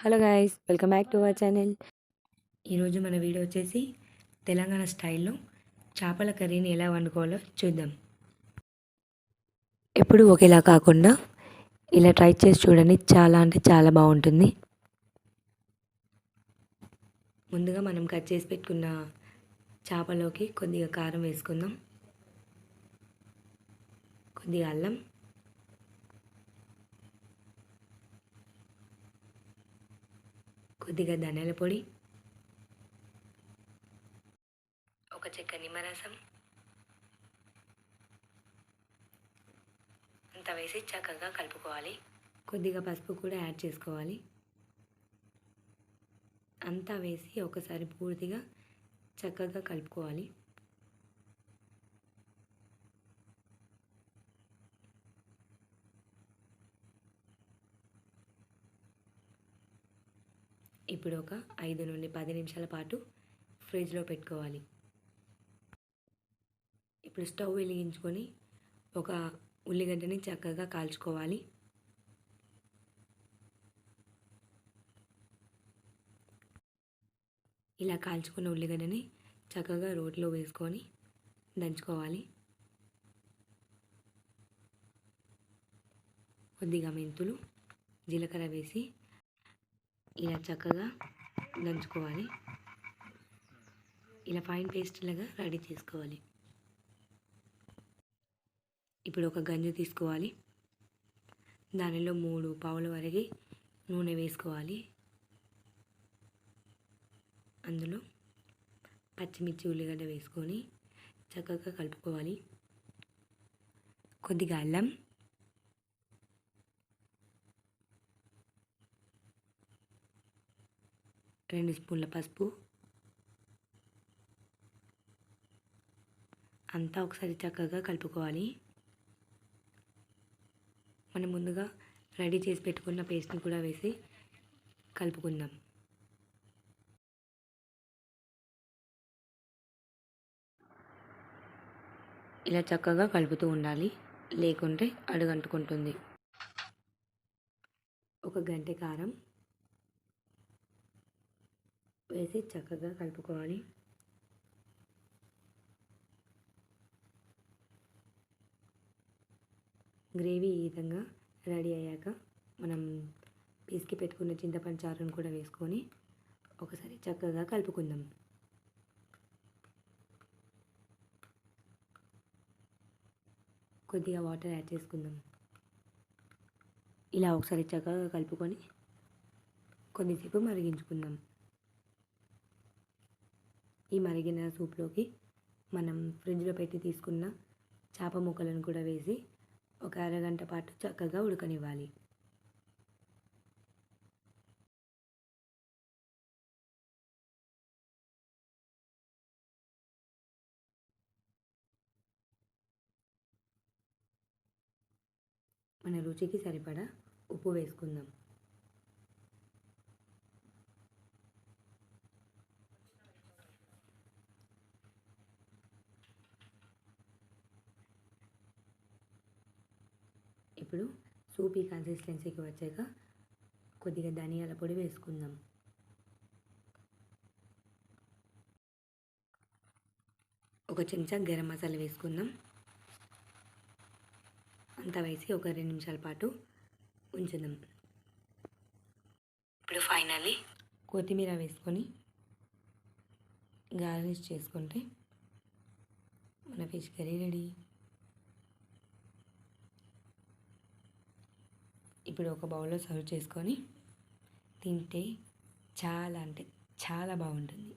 Hello guys, welcome back to our channel. ఈరోజు మన video వచ్చేసి తెలంగాణ స్టైల్లో చేపల కర్రీని ఎలా వండుకోవాలో చూద్దాం. ఎప్పుడు ఒకేలా కాకుండా ఇలా ట్రై చేసి చూడండి, చాలా అంటే చాలా బాగుంటుంది. ముందుగా మనం కట్ చేసి పెట్టుకున్న చేపలోకి కొద్దిగా కారం వేసుకుందాం, కొద్దిగా అల్లం, కొద్దిగా ధనియాల పొడి, ఒక చెక్క నిమ్మరసం అంతా వేసి చక్కగా కలుపుకోవాలి. కొద్దిగా పసుపు కూడా యాడ్ చేసుకోవాలి. అంతా వేసి ఒకసారి పూర్తిగా చక్కగా కలుపుకోవాలి. ఇప్పుడు ఒక 5 నుండి 10 నిమిషాల పాటు ఫ్రిడ్జ్లో పెట్టుకోవాలి. ఇప్పుడు స్టవ్ వెలిగించుకొని ఒక ఉల్లిగడ్డని చక్కగా కాల్చుకోవాలి. ఇలా కాల్చుకున్న ఉల్లిగడ్డని చక్కగా రోట్లో వేసుకొని దంచుకోవాలి. కొద్దిగా మెంతులు, జీలకర్ర వేసి ఇలా చక్కగా దంచుకోవాలి. ఇలా ఫైన్ పేస్ట్ లాగా రెడీ చేసుకోవాలి. ఇప్పుడు ఒక గంజు తీసుకోవాలి. దానిలో 3 పావుల వరకు నూనె వేసుకోవాలి. అందులో పచ్చిమిర్చి, ఉల్లిగడ్డ వేసుకొని చక్కగా కలుపుకోవాలి. కొద్దిగా అల్లం, రెండు స్పూన్ల పసుపు, అంతా ఒకసారి చక్కగా కలుపుకోవాలి. మనం ముందుగా రెడీ చేసి పెట్టుకున్న పేస్ట్ని కూడా వేసి కలుపుకుందాం. ఇలా చక్కగా కలుపుతూ ఉండాలి, లేకుంటే అడుగంటుకుంటుంది. ఒక గంటె కారం వేసి చక్కగా కలుపుకోవాలి. గ్రేవీ ఈ విధంగా రెడీ అయ్యాక మనం పీస్కి పెట్టుకున్న చింతపండు చారును కూడా వేసుకొని ఒకసారి చక్కగా కలుపుకుందాం. కొద్దిగా వాటర్ యాడ్ చేసుకుందాం. ఇలా ఒకసారి చక్కగా కలుపుకొని కొద్దిసేపు మరిగించుకుందాం. ఈ మరిగిన సూప్లోకి మనం ఫ్రిడ్జ్లో పెట్టి తీసుకున్న చేప ముక్కలను కూడా వేసి ఒక అరగంట పాటు చక్కగా ఉడకనివ్వాలి. మన రుచికి సరిపడా ఉప్పు వేసుకుందాం. ఇప్పుడు సూప్ ఈ కన్సిస్టెన్సీకి వచ్చాక కొద్దిగా ధనియాల పొడి వేసుకుందాం. ఒక చెంచా గరం మసాలా వేసుకుందాం. అంతా వేసి ఒక 2 నిమిషాల పాటు ఉంచుదాం. ఇప్పుడు ఫైనల్లీ కొత్తిమీర వేసుకొని గార్నిష్ చేసుకుంటే మన ఫిష్ కర్రీ రెడీ. ఇప్పుడు ఒక బౌల్లో సర్వ్ చేసుకొని తింటే చాలా అంటే చాలా బాగుంటుంది.